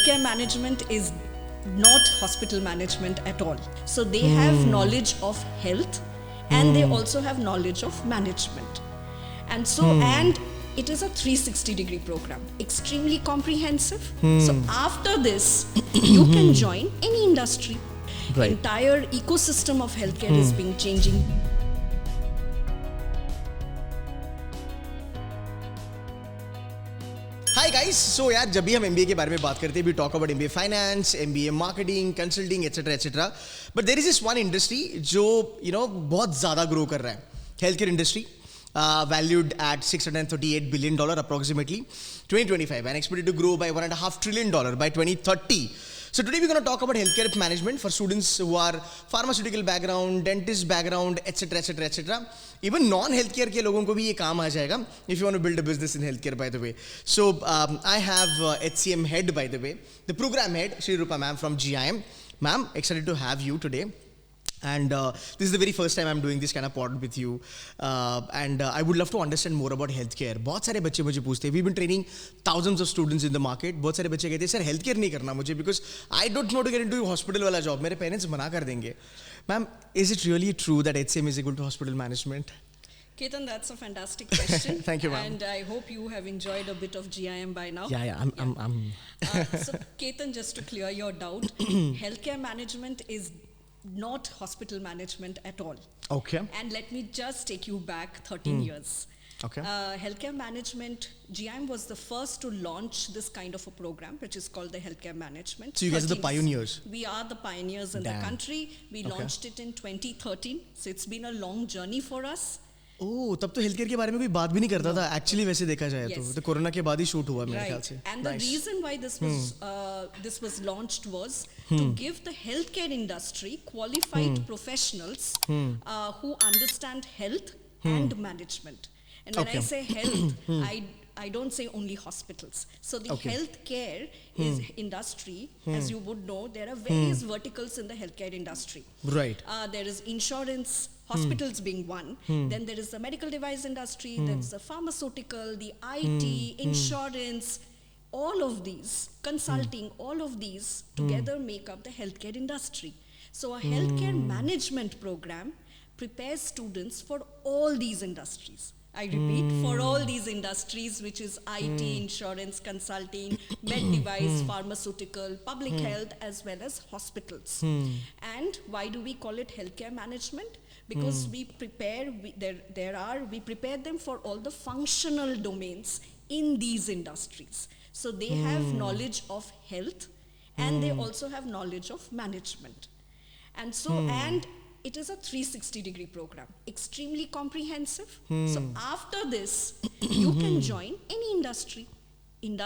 healthcare management is not hospital management at all. So they have knowledge of health and they also have knowledge of management. And so, and it is a 360-degree program, extremely comprehensive. So after this, you can join any industry. Right. Entire ecosystem of healthcare is being changing. Hi guys, so यार जब भी हम MBA के बारे में बात करते हैं, we talk about MBA finance, MBA marketing, consulting etcetera etcetera. But there is this one industry जो बहुत ज़्यादा ग्रो कर रहा है, health care industry. Valued at $638 billion approximately 2025 and expected to grow by $1.5 trillion by 2030. So today we're going to talk about healthcare management for students who are pharmaceutical background, dentist background, etc. etc. etc. Even non-healthcare के लोगों को भी ये काम आ जाएगा if you want to build a business in healthcare, by the way. So I have HCM head, by the way, the program head, Shri Rupa ma'am from GIM. Ma'am, excited to have you today. And this is the very first time I'm doing this kind of pod with you. And I would love to understand more about healthcare. बहुत सारे बच्चे मुझे पूछते हैं. We've been training thousands of students in the market. बहुत सारे बच्चे कहते हैं सर healthcare नहीं करना मुझे because I don't know to get into hospital वाला job. मेरे parents मना कर देंगे. Ma'am, is it really true that HCM is equal to hospital management? Ketan, that's a fantastic question. Thank you, ma'am. And I hope you have enjoyed a bit of GIM by now. Yeah, I'm. So, Ketan, just to clear your doubt, healthcare management is not hospital management at all. Okay. And let me just take you back 13 years. Okay. Healthcare management, GIM was the first to launch this kind of a program, which is called the healthcare management. So you guys are the pioneers. We are the pioneers in the country. We launched it in 2013. So it's been a long journey for us. ओह, तब तो health care के बारे में कोई बात भी नहीं करता था एक्चुअली. वैसे देखा जाए तो कोरोना के बाद ही शूट हुआ मेरे ख्याल से. And the reason why this was launched was to give the healthcare industry qualified professionals who understand health and management. And when I say health, I don't say only hospitals. So the healthcare is industry, as you would know, there are various verticals in the healthcare industry. Right. There is insurance, hospitals being one. Then there is the medical device industry, there is the pharmaceutical, the IT, insurance, all of these, consulting, all of these together make up the healthcare industry. So a healthcare management program prepares students for all these industries. I repeat, for all these industries, which is IT, insurance, consulting, med device, pharmaceutical, public health, as well as hospitals. And why do we call it healthcare management? Because we prepare, we prepare them for all the functional domains in these industries. So they have knowledge of health and they also have knowledge of management. And so, and it is a 360-degree program, extremely comprehensive. So after this, you can join any industry in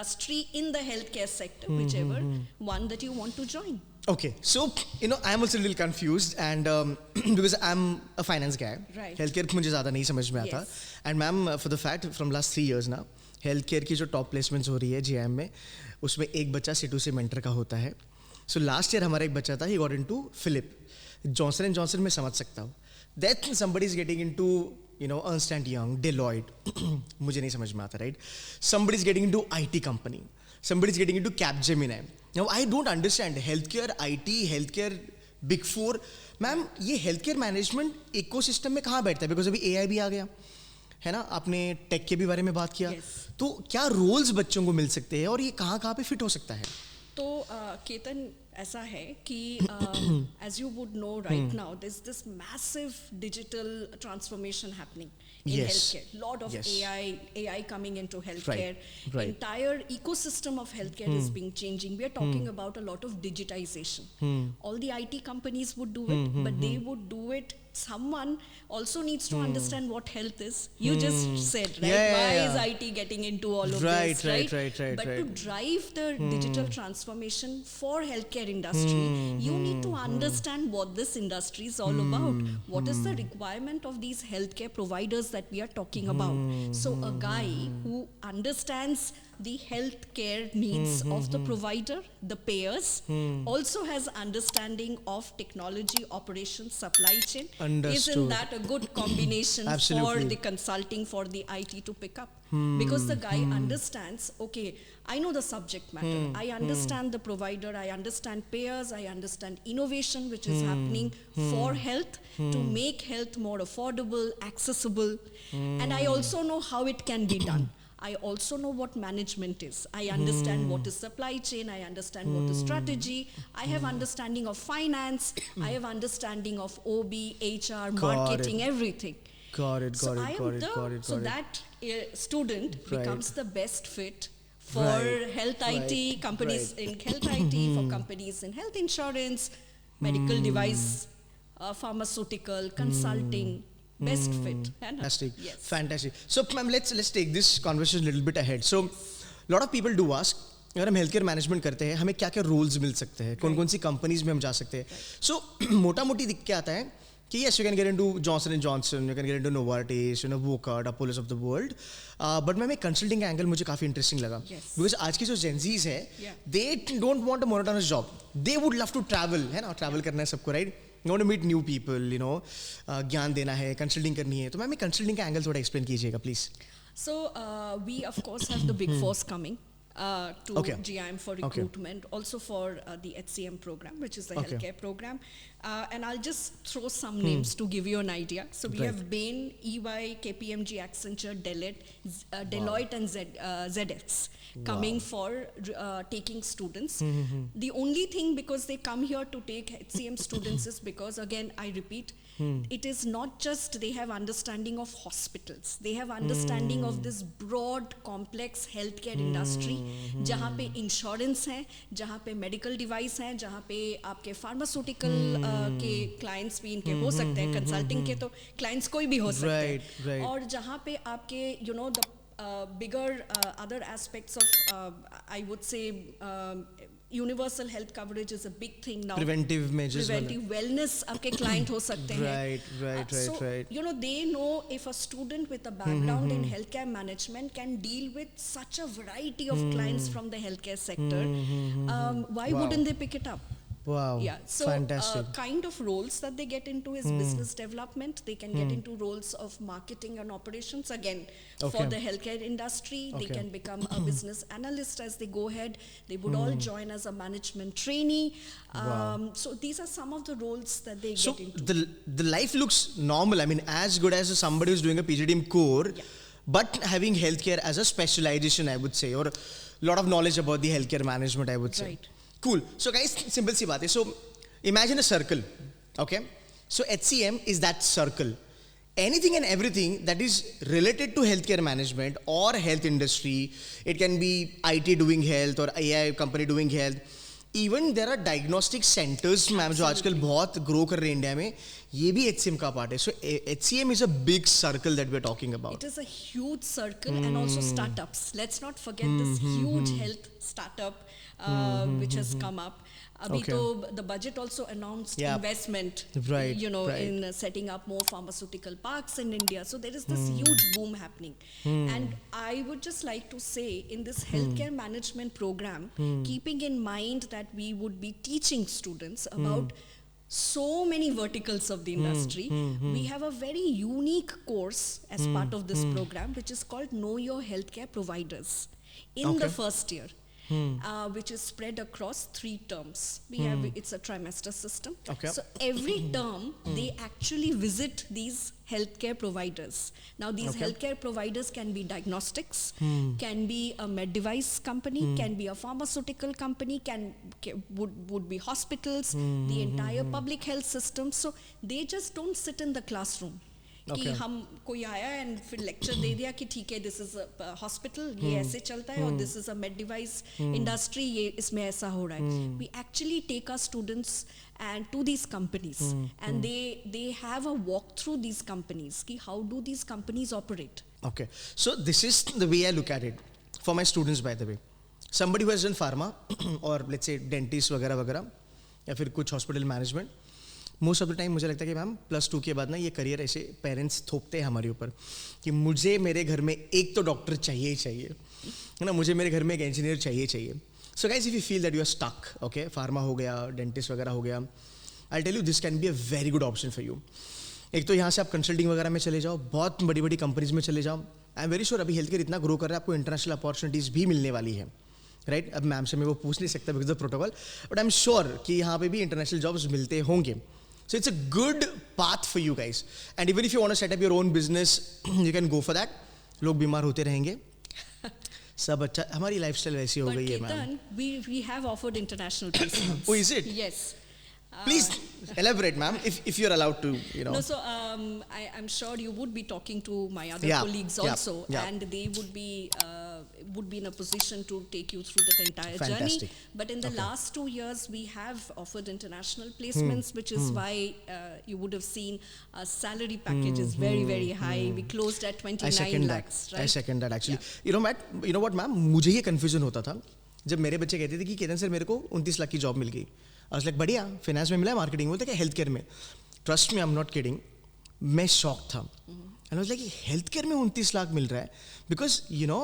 the healthcare sector, whichever one that you want to join. Okay, so I am also a little confused, and because I'm a finance guy, Right. healthcare मुझे ज़्यादा नहीं समझ में आता. And ma'am, for the fact from last 3 years now, healthcare की जो top placements हो रही है GIM में, उसमें एक बच्चा C2 से mentor का होता है. So last year हमारा एक बच्चा था, he got into Philip. Johnson & Johnson में समझ सकता हूँ. Then somebody is getting into Ernst & Young, Deloitte. मुझे नहीं समझ में आता, right? Somebody is getting into IT company. Somebody is getting into Capgemini. Now I don't understand healthcare, IT, healthcare, Big Four. Ma'am ये healthcare management ecosystem में कहाँ बैठता है? Because अभी AI भी आ गया है ना. आपने टेक के भी बारे में बात किया. तो क्या रोल्स बच्चों को मिल सकते हैं और ये कहाँ पे फिट हो सकता है? तो केतन ऐसा है कि as you would know right now, there's this massive digital transformation happening in healthcare. Lot of AI coming into healthcare. Right. Entire ecosystem of healthcare is being changing. We are talking about a lot of digitization. All the IT companies would do it, but they would do it. Someone also needs to understand what health is. You just said, right? Why is IT getting into all of this, right? But to drive the digital transformation for healthcare industry, you need to understand what this industry is all about. What is the requirement of these healthcare providers that we are talking about? So a guy who understands the healthcare needs of the provider, the payers, also has understanding of technology, operations, supply chain. Understood. Isn't that a good combination for Absolutely. the consulting, for the IT to pick up? Because the guy understands, okay, I know the subject matter, I understand the provider, I understand payers, I understand innovation which is happening for health to make health more affordable, accessible, and I also know how it can be done. I also know what management is. I understand what is supply chain, I understand what is strategy, I have understanding of finance, I have understanding of OB, HR, marketing, everything. Got it, So got I it, am got it, the, got it, so got it. that student Right. becomes the best fit for Right, health right, IT, companies in health IT, for companies in health insurance, medical device, pharmaceutical, consulting, best fit. है ना? Fantastic. Yes. Fantastic. So, ma'am, let's take this conversation a little bit ahead. So, lot of people do ask, अगर हम health care management करते हैं हमें क्या क्या roles मिल सकते हैं कौन कौन सी कंपनीज में हम जा सकते हैं सो मोटा मोटी दिख के आता है कि yes you can get into Johnson and Johnson, you can get into Novartis, Wockhardt, Apollos of the world, but ma'am एक कंसल्टिंग का एंगल मुझे काफ़ी इंटरेस्टिंग लगा Yes. बिकॉज आज की जो जेंजीज है Yeah. They don't want a monotonous job they would love to travel है ना ट्रैवल करना है सबको right you want to meet new people ज्ञान देना है कंसल्टिंग करनी है तो मैम कंसल्टिंग का एंगल थोड़ा एक्सप्लेन कीजिएगा please So we of course have the Big Fours coming to Okay. GIM for Okay. recruitment, also for the HCM program, which is the Okay. healthcare program. And I'll just throw some names to give you an idea. So we Right. have Bain, EY, KPMG, Accenture, Deloitte, and ZX coming for taking students. The only thing, because they come here to take HCM students, is because, again, I repeat, it is not just they have understanding of hospitals, they have understanding of this broad complex healthcare industry जहाँ पे insurance है, जहाँ पे medical device हैं, जहाँ पे आपके pharmaceutical के क्लाइंट्स भी इनके हो सकते हैं, कंसल्टिंग के तो क्लाइंट्स कोई भी हो सकते हैं, Right, right. और जहाँ पे आपके the bigger other aspects of I would say universal health coverage is a big thing now. Preventive measures Preventive wellness आपके client हो सकते हैं. Right. So, right. they know if a student with a background in healthcare management can deal with such a variety of clients from the healthcare sector, why Wow. wouldn't they pick it up? Wow. Yeah, so Fantastic. kind of roles that they get into is business development. They can get into roles of marketing and operations again for Okay. the healthcare industry. They Okay. can become a business analyst as they go ahead. They would all join as a management trainee. So these are some of the roles that they So get into. the life looks normal. I mean, as good as somebody who's doing a PGDM core, but having healthcare as a specialization, I would say, or a lot of knowledge about the healthcare management, I would say. Right. Cool. So guys, simple सी बात है. So imagine a circle, okay? So HCM is that circle. Anything and everything that is related to healthcare management or health industry, it can be IT doing health or AI company doing health. Even there are diagnostic centers, ma'am जो आजकल बहुत grow कर रहे हैं India में, ये भी HCM का part है. So HCM is a big circle that we're talking about. It is a huge circle and also startups. Let's not forget this huge health startup which has come up. Abhi Okay. to the budget also announced Yeah. investment, Right, right. in setting up more pharmaceutical parks in India. So there is this huge boom happening. And I would just like to say, in this healthcare management program, keeping in mind that we would be teaching students about so many verticals of the industry, we have a very unique course as part of this program, which is called Know Your Healthcare Providers in the Okay. first year. Which is spread across 3 terms. We have it's a trimester system. Okay. So every term they actually visit these healthcare providers. Now these healthcare providers can be diagnostics, can be a med device company, can be a pharmaceutical company, would be hospitals, the entire public health system. So they just don't sit in the classroom. कि Okay. हम कोई आया and फिर lecture दे दिया कि ठीक है this is hospital ये ऐसे चलता है और this is a med device industry ये इसमें ऐसा हो रहा है we actually take our students and to these companies and they have a walk through these companies ki how do these companies operate. Okay. So this is the way I look at it for my students, by the way. Somebody who has done pharma or let's say dentist वगैरह वगैरह या फिर कुछ hospital management, most of the time मुझे लगता है कि ma'am +2 के बाद ना ये करियर ऐसे पेरेंट्स थोपते हैं हमारे ऊपर कि मुझे मेरे घर में एक तो डॉक्टर चाहिए ही चाहिए, है ना, मुझे मेरे घर में एक इंजीनियर चाहिए चाहिए. So guys, if you feel that you are stuck, okay, pharma हो गया, डेंटिस्ट वगैरह हो गया, I tell you this can be a very good option for you. एक तो यहाँ से आप कंसल्टिंग वगैरह में चले जाओ, बहुत बड़ी बड़ी कंपनीज में चले जाओ. आई एम वेरी श्योर अभी हेल्थ केयर इतना ग्रो कर रहा है, आपको इंटरनेशनल अपॉर्चुनिटीज़ भी मिलने वाली है, राइट. अब मैम से मैं वो पूछ नहीं सकता because of protocol, but I am sure कि यहाँ पे भी इंटरनेशनल जॉब्स मिलते होंगे. So it's a good path for you guys. And even if you want to set up your own business, you can go for that. लोग बीमार होते रहेंगे. सब अच्छा, हमारी लाइफस्टाइल वैसी हो गई है ma'am. We have offered international placements. Oh, is it? Yes. Please elaborate, ma'am, if you're allowed to, you know. No, so I'm sure you would be talking to my other colleagues also, and they would be in a position to take you through that entire journey. But in the last 2 years, we have offered international placements, which is why you would have seen our salary package is very, very high. We closed at 29 lakhs, right? I second that actually. You know what, ma'am, मुझे ये confusion होता था जब मेरे बच्चे कहते थे कि केतन सर मेरे को 29 लाख की जॉब मिल गई. I was like, बढ़िया, फाइनेंस में मिला, मार्केटिंग में, बोलते कि हेल्थ केयर में. Trust me, I am not kidding, मैं शॉक था. And I was like, health care में 29 लाख मिल रहा है. बिकॉज यू नो,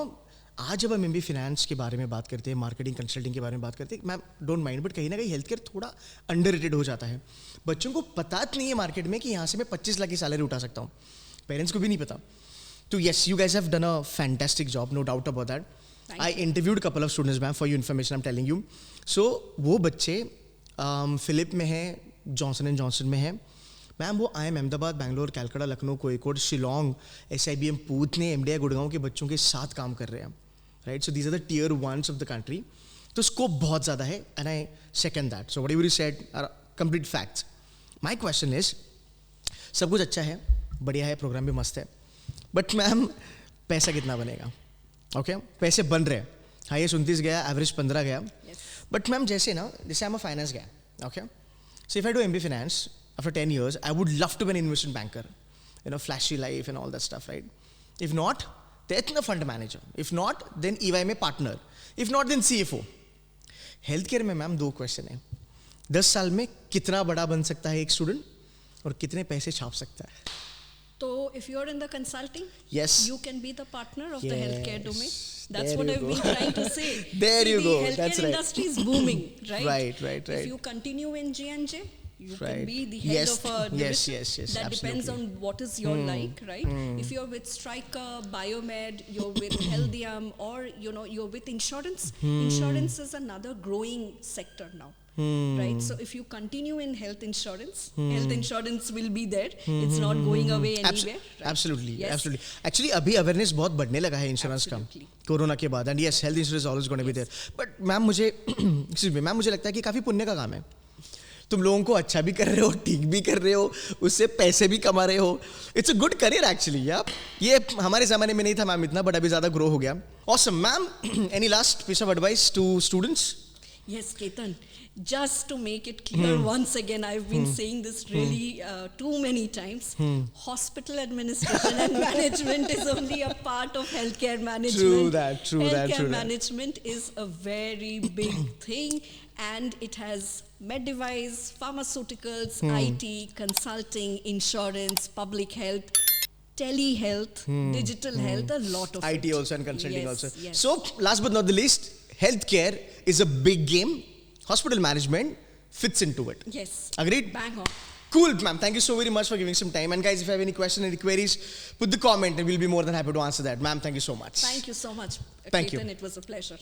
आज जब हम एमबीए फाइनेंस के बारे में बात करते हैं, मार्केटिंग कंसल्टिंग के बारे में बात करते हैं, मैम डोंट माइंड, बट कहीं ना कहीं हेल्थ केयर थोड़ा अंडररेटेड हो जाता है. बच्चों को पता नहीं है मार्केट में कि यहाँ से मैं 25 लाख की सैलरी उठा सकता हूँ. पेरेंट्स को भी नहीं पता. तो yes, you guys have done a fantastic job, no doubt about that. I interviewed couple of students ma'am, for you information I am telling you. So वो बच्चे फिलिप में है, जॉनसन एंड जॉनसन में है मैम. वो IIM Ahmedabad, Bangalore, Calcutta, Lucknow, कोईकोड, Shillong, SIBM, पूतने, MDI Gurgaon के बच्चों के साथ काम कर रहे हैं, right. So these are the tier 1s of the country. तो स्कोप बहुत ज़्यादा है, and I second that. So whatever you said are complete facts. My question is, सब कुछ अच्छा है, बढ़िया है, प्रोग्राम भी मस्त है, बट मैम पैसा कितना बनेगा? ओके, पैसे बन रहे हैं, हाईएस्ट 29 गया, एवरेज 15 गया. बट मैम जैसे ना, जैसे I am a finance guy, okay, so if I do MBA finance after 10 years, I would love to be an investment banker, you know, flashy life and all that stuff, right? If not, then a fund manager. If not, then EY में partner. If not, then CFO. Health care में ma'am 2 question है. 10 साल में कितना बड़ा बन सकता है एक स्टूडेंट, और कितने पैसे छाप सकता है? So if you're in the consulting, yes, you can be the partner of the healthcare domain. That's what I've been trying to say. There you go. The healthcare industry is booming, right? Right. If you continue in J&J, you can be the head Yes. of a division. Yes. That absolutely. depends on what is your like, right? If you're with Stryker, Biomed, you're with Healthium, or you know you're with insurance. Insurance is another growing sector now. Right, so if you continue in health insurance will be there. It's not going away anywhere. Right? Absolutely, yes. absolutely. Actually, अभी awareness बहुत बढ़ने लगा है insurance का corona के बाद. And yes, health insurance always gonna be there. But ma'am मुझे excuse me ma'am, मुझे लगता है कि काफ़ी पुण्य का काम है. तुम लोगों को अच्छा भी कर रहे हो, ठीक भी कर रहे हो, उससे पैसे भी कमा रहे हो. It's a good career actually. या ये हमारे ज़माने में नहीं था मैम इतना, बट अभी ज़्यादा ग्रो हो गया. Awesome ma'am, any last piece of advice to students? Yes, Ketan. Just to make it clear once again, I've been saying this really too many times. Hospital administration and management is only a part of healthcare management. Healthcare management is a very big thing, and it has med device, pharmaceuticals, IT, consulting, insurance, public health, telehealth, digital health, a lot of IT also and consulting also. Yes. So last but not the least, healthcare is a big game. Hospital management fits into it. Yes. Agreed? Bang on. Cool, ma'am. Thank you so very much for giving some time. And guys, if you have any questions, any queries, put the comment and we'll be more than happy to answer that. Ma'am, thank you so much. Thank you so much, Thank you. It was a pleasure.